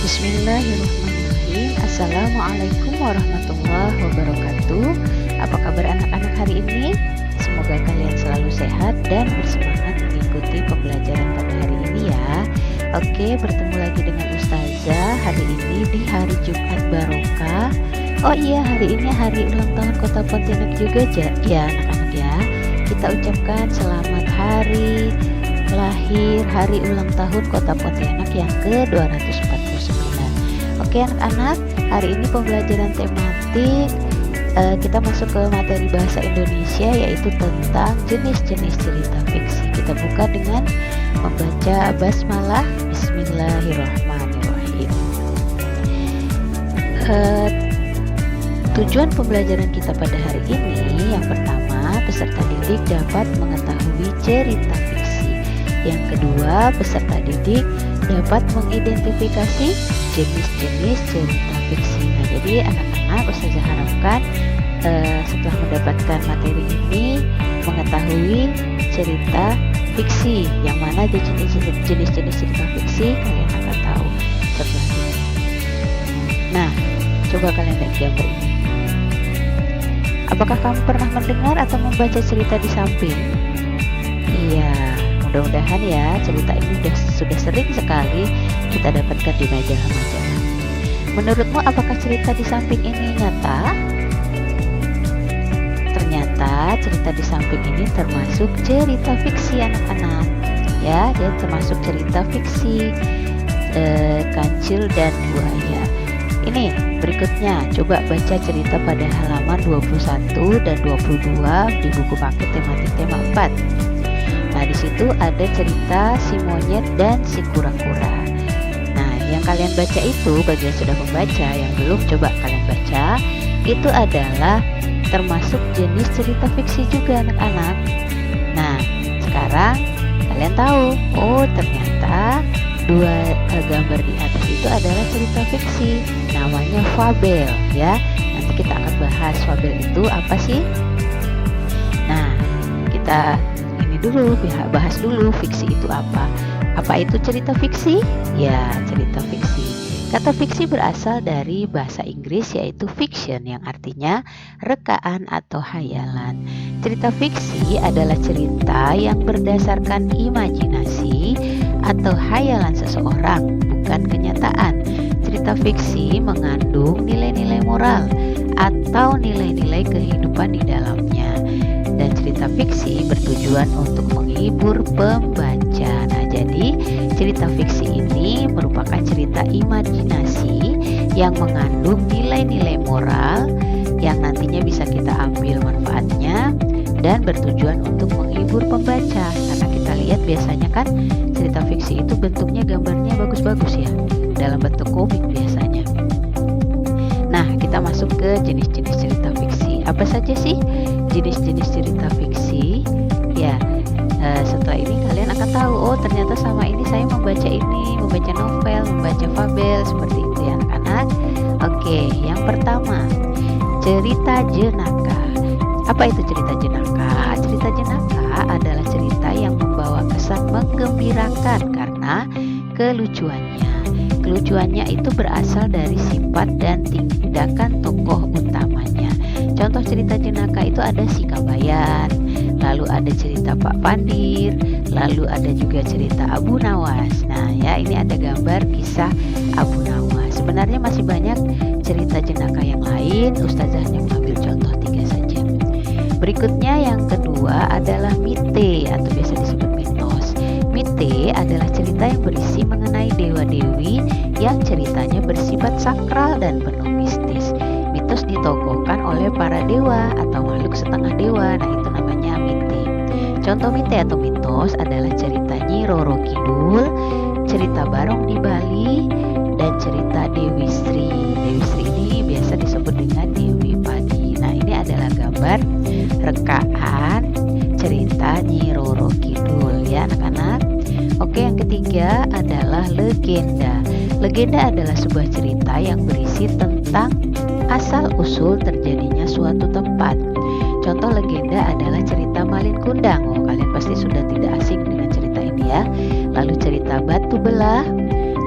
Bismillahirrahmanirrahim. Assalamualaikum warahmatullahi wabarakatuh. Apa kabar anak-anak hari ini? Semoga kalian selalu sehat dan bersemangat mengikuti pembelajaran pada hari ini ya. Oke, bertemu lagi dengan Ustazah hari ini di hari Jumat Barokah. Oh iya, hari ini hari ulang tahun Kota Pontianak juga ya anak-anak ya. Kita ucapkan selamat hari lahir, hari ulang tahun Kota Pontianak yang ke-249. Oke anak-anak, hari ini pembelajaran tematik kita masuk ke materi bahasa Indonesia, yaitu tentang jenis-jenis cerita fiksi. Kita buka dengan membaca basmalah. Bismillahirrahmanirrahim. Tujuan pembelajaran kita pada hari ini, yang pertama, peserta didik dapat mengetahui cerita fiksi. Yang kedua, peserta didik dapat mengidentifikasi jenis-jenis cerita fiksi. Nah, jadi anak-anak, Ustazah harapkan setelah mendapatkan materi ini mengetahui cerita fiksi, yang mana jenis-jenis cerita fiksi kalian akan tahu setelah ini. Nah, coba kalian lihat gambar ini. Apakah kamu pernah mendengar atau membaca cerita di samping? Iya, mudah-mudahan ya cerita ini sudah sering sekali kita dapatkan di majalah-majalah. Menurutmu apakah cerita di samping ini nyata? Ternyata cerita di samping ini termasuk cerita fiksi anak-anak. Ya, dia termasuk cerita fiksi Kancil dan Buaya. Ini berikutnya, coba baca cerita pada halaman 21 dan 22 di buku paket tematik tema 4. Nah, di situ ada cerita si monyet dan si kura-kura. Nah, yang kalian baca itu, bagi yang sudah membaca, yang belum coba kalian baca, itu adalah termasuk jenis cerita fiksi juga anak-anak. Nah, sekarang kalian tahu, oh ternyata dua gambar di atas itu adalah cerita fiksi, namanya fabel ya. Nanti kita akan bahas fabel itu apa sih. Nah, kita bahas dulu fiksi itu apa. Apa itu cerita fiksi? Ya, cerita fiksi. Kata fiksi berasal dari bahasa Inggris, yaitu fiction, yang artinya rekaan atau hayalan. Cerita fiksi adalah cerita yang berdasarkan imajinasi atau hayalan seseorang, bukan kenyataan. Cerita fiksi mengandung nilai-nilai moral atau nilai-nilai kehidupan di dalamnya. Dan cerita fiksi bertujuan untuk menghibur pembaca. Nah, jadi cerita fiksi ini merupakan cerita imajinasi yang mengandung nilai-nilai moral yang nantinya bisa kita ambil manfaatnya dan bertujuan untuk menghibur pembaca. Karena kita lihat biasanya kan cerita fiksi itu bentuknya, gambarnya bagus-bagus ya, dalam bentuk komik biasanya. Nah, kita masuk ke jenis-jenis cerita fiksi. Apa saja sih jenis-jenis cerita fiksi? Ya, setelah ini kalian akan tahu, oh ternyata sama ini saya membaca novel, membaca fabel, seperti itu ya anak-anak. Oke, yang pertama, cerita jenaka. Apa itu cerita jenaka? Cerita jenaka adalah cerita yang membawa kesan menggembirakan karena kelucuannya. Kelucuannya itu berasal dari sifat dan tindakan tokoh utamanya. Contoh cerita jenaka itu ada Si Kabayan, lalu ada cerita Pak Pandir, lalu ada juga cerita Abu Nawas. Nah ya, ini ada gambar kisah Abu Nawas. Sebenarnya masih banyak cerita jenaka yang lain, Ustazah hanya mengambil contoh 3 saja. Berikutnya yang kedua adalah mite atau biasa disebut mitos. Mite adalah cerita yang berisi mengenai dewa-dewi yang ceritanya bersifat sakral dan penuh mistis. Mitos ditokohkan oleh para dewa atau makhluk setengah dewa. Nah, itu namanya mite. Contoh mite atau mitos adalah cerita Nyi Roro Kidul, cerita Barong di Bali, dan cerita Dewi Sri. Dewi Sri ini biasa disebut dengan Dewi Padi. Nah, ini adalah gambar rekaan cerita Nyi Roro Kidul ya anak-anak. Oke, yang ketiga adalah legenda. Legenda adalah sebuah cerita yang berisi tentang asal-usul terjadinya suatu tempat. Contoh legenda adalah cerita Malin Kundang. Oh, kalian pasti sudah tidak asing dengan cerita ini ya. Lalu cerita Batu Belah,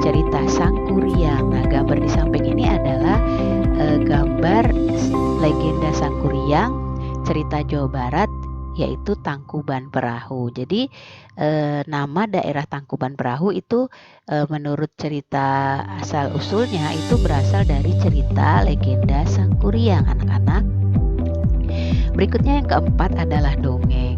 cerita Sang Kuryang. Nah, gambar di samping ini adalah gambar legenda Sang Kuryang, cerita Jawa Barat, yaitu Tangkuban Perahu. Jadi nama daerah Tangkuban Perahu itu menurut cerita asal usulnya itu berasal dari cerita legenda Sang Kuryang, anak-anak. Berikutnya yang keempat adalah dongeng.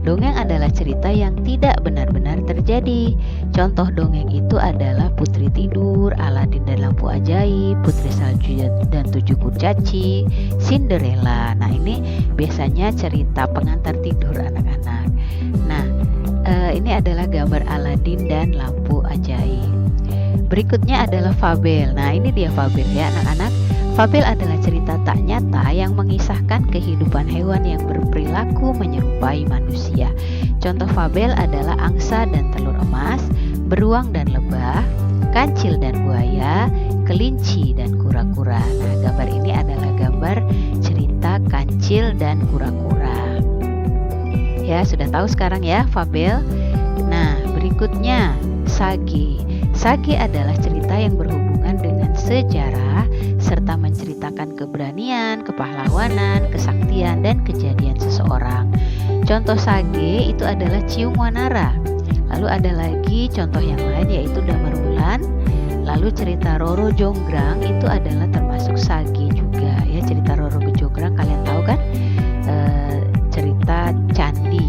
Dongeng adalah cerita yang tidak benar-benar terjadi. Contoh dongeng itu adalah Putri Tidur, Aladin dan Lampu Ajaib, Putri Salju dan Tujuh Kurcaci, Cinderella. Nah, ini biasanya cerita pengantar tidur anak-anak. Nah, ini adalah gambar Aladin dan Lampu Ajaib. Berikutnya adalah fabel. Nah, ini dia fabel ya anak-anak. Fabel adalah cerita tak nyata yang mengisahkan kehidupan hewan yang berperilaku menyerupai manusia. Contoh fabel adalah angsa dan telur emas, beruang dan lebah, kancil dan buaya, kelinci dan kura-kura. Nah, gambar ini adalah gambar cerita kancil dan kura-kura. Ya, sudah tahu sekarang ya fabel. Nah, berikutnya sage. Sage adalah cerita yang berhubungan dengan sejarah serta menceritakan keberanian, kepahlawanan, kesaktian, dan kejadian seseorang. Contoh sage itu adalah Ciung Wanara. Lalu ada lagi contoh yang lain yaitu Damar Wulan. Lalu cerita Roro Jonggrang itu adalah termasuk sage juga ya. Cerita Roro Jonggrang kalian tahu kan? Cerita candi,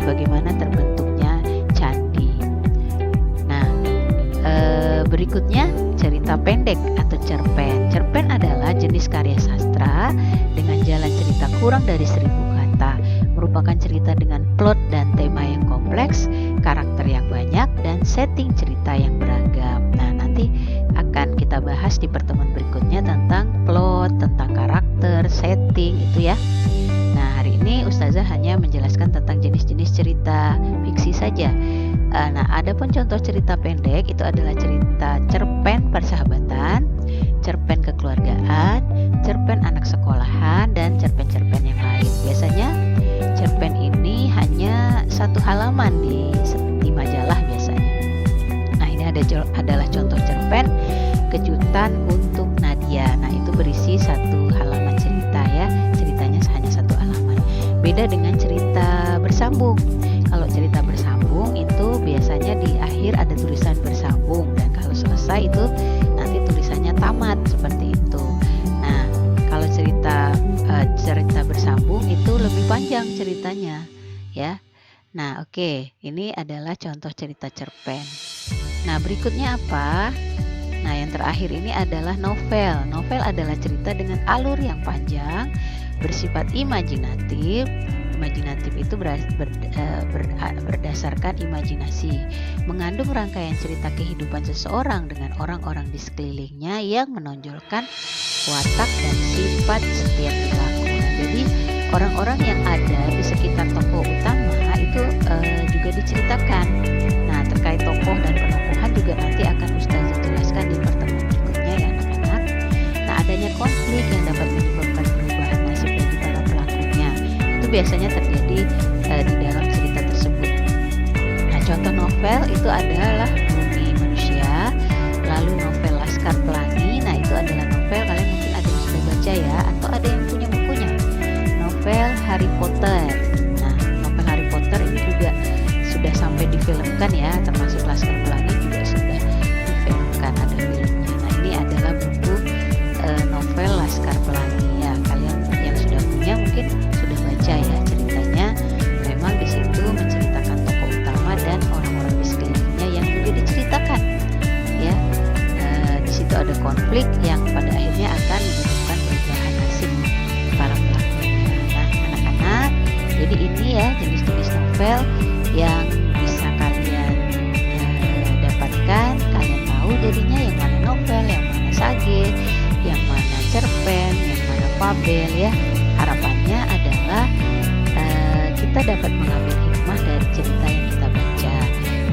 bagaimana terbentuknya candi. Nah, berikutnya cerita pendek atau cerpen. Cerpen adalah jenis karya sastra dengan jalan cerita kurang dari 1000 kata. Merupakan cerita dengan plot dan tema yang kompleks, karakter yang banyak, dan setting cerita yang beragam. Nah, nanti akan kita bahas di pertemuan berikutnya tentang plot, tentang karakter, setting itu ya. Nah, hari ini Ustazah hanya menjelaskan tentang jenis-jenis cerita fiksi saja. Nah, adapun contoh cerita pendek itu adalah cerita cerpen persahabatan, cerpen kekeluargaan, cerpen anak sekolahan, dan cerpen-cerpen yang lain. Biasanya cerpen ini hanya 1 halaman di majalah biasanya. Nah, ini adalah contoh cerpen Kejutan untuk Nadia. Nah, itu berisi 1 halaman cerita ya. Ceritanya hanya 1 halaman. Beda dengan cerita bersambung. Kalau cerita bersambung itu biasanya di akhir ada tulisan bersambung, dan kalau selesai itu nanti tulisannya tamat seperti itu. Nah, kalau cerita bersambung itu lebih panjang ceritanya ya. Nah, oke, ini adalah contoh cerita cerpen. Nah, berikutnya apa? Nah, yang terakhir ini adalah novel. Novel adalah cerita dengan alur yang panjang, bersifat imajinatif. Imajinatif itu berdasarkan imajinasi, mengandung rangkaian cerita kehidupan seseorang dengan orang-orang di sekelilingnya yang menonjolkan watak dan sifat setiap perilaku. Nah, jadi orang-orang yang ada di sekitar tokoh utama itu juga diceritakan. Nah, terkait tokoh dan penokohan juga nanti akan Ustazah jelaskan di pertemuan berikutnya ya anak-anak. Nah, adanya konflik yang dapat menyebabkan perubahan nasib bagi para pelakunya itu biasanya terjadi di dalam cerita tersebut. Nah, contoh novel itu adalah Bumi Manusia, lalu novel Laskar Pelangi. Nah, itu adalah novel, kalian mungkin ada yang sudah baca ya, atau ada yang punya bukunya. Novel Harry Potter. Nah, novel Harry Potter ini juga sudah sampai difilmkan ya, termasuk Laskar Pelangi juga sudah difilmkan, ada filmnya. Nah, ini adalah buku novel Laskar Pelangi ya. Kalian yang sudah punya mungkin sudah baca ya ceritanya. Memang di situ menceritakan tokoh utama dan orang-orang di sekelilingnya yang juga diceritakan ya. Di situ ada konflik yang pada akhirnya akan menyebabkan perubahan nasib para pelakunya. Nah, anak-anak, jadi ini ya jenis-jenis novel yang bisa kalian dapatkan. Kalian tahu jadinya yang mana novel, yang mana sage, yang mana cerpen, yang mana fabel ya. Harapannya adalah kita dapat mengambil hikmah dari cerita yang kita baca.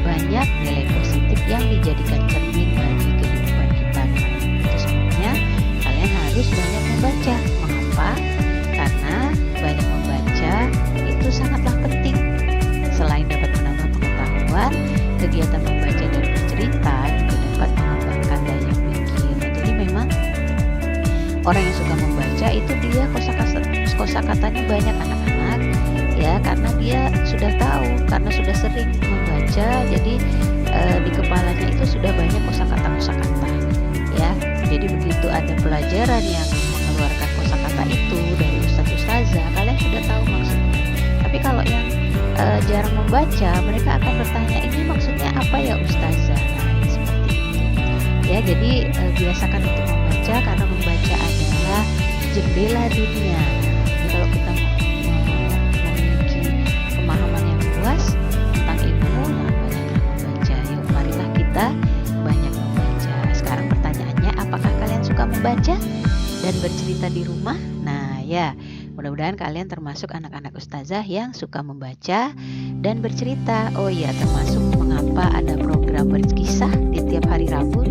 Banyak nilai positif yang dijadikan cermin bagi kehidupan kita. Itu sebabnya kalian harus banyak membaca. Mengapa? Karena banyak membaca itu sangatlah penting. Selain dapat menambah pengetahuan, kegiatan membaca dan bercerita juga dapat orang yang suka membaca itu dia kosakatanya banyak anak-anak, ya, karena dia sudah tahu, karena sudah sering membaca, jadi di kepalanya itu sudah banyak kosakata-kosakata, ya. Jadi begitu ada pelajaran yang mengeluarkan kosakata itu dari ustazah, kalian sudah tahu maksudnya. Tapi kalau yang jarang membaca, mereka akan bertanya, ini maksudnya apa ya ustazah? Nah, seperti itu. Ya, jadi biasakan untuk membaca, karena membaca adalah jendela dunia. Jadi kalau kita memiliki pemahaman yang luas tentang ilmu, nah banyaklah membaca. Yuk, marilah kita banyak membaca. Sekarang pertanyaannya, apakah kalian suka membaca dan bercerita di rumah? Nah, ya, mudah-mudahan kalian termasuk anak-anak ustazah yang suka membaca dan bercerita. Oh iya, termasuk mengapa ada program berkisah di setiap hari Rabu.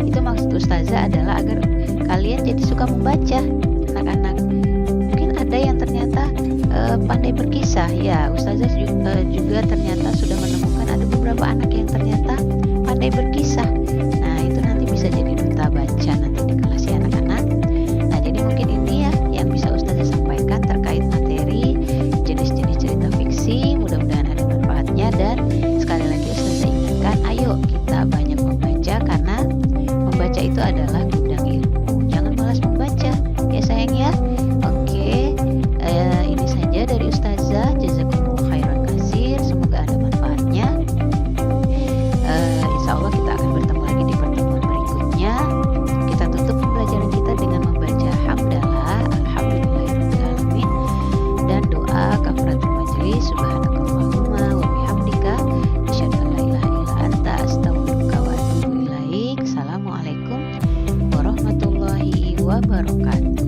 Itu maksud ustazah adalah agar kalian jadi suka membaca, anak-anak. Mungkin ada yang ternyata pandai berkisah. Ya, ustazah juga ternyata sudah menemukan ada beberapa anak yang ternyata pandai berkisah. Nah, itu nanti bisa jadi duta baca nanti di kelas ya anak-anak. Nah, jadi mungkin ini ya yang bisa ustazah sampaikan terkait materi jenis-jenis cerita fiksi. Mudah-mudahan ada manfaatnya, dan sekali lagi ustazah ingatkan, ayo kita banyak membaca, karena membaca itu adalah gudang ilmu. Jangan malas membaca ya sayang ya. Oke, ini saja dari ustazah. Jazakumullah khairan katsir, semoga ada manfaatnya. Insya Allah kita akan bertemu lagi di pertemuan berikutnya. Kita tutup pembelajaran kita dengan membaca hamdalah alhamdulillahirabbil alamin dan doa kafaratul majelis. Subhanakallahumma wa bihamdika asyhadu an la ilaha illa anta astaghfiruka wa atubu ilaik. Assalamualaikum warahmatullahi wabarakatuh.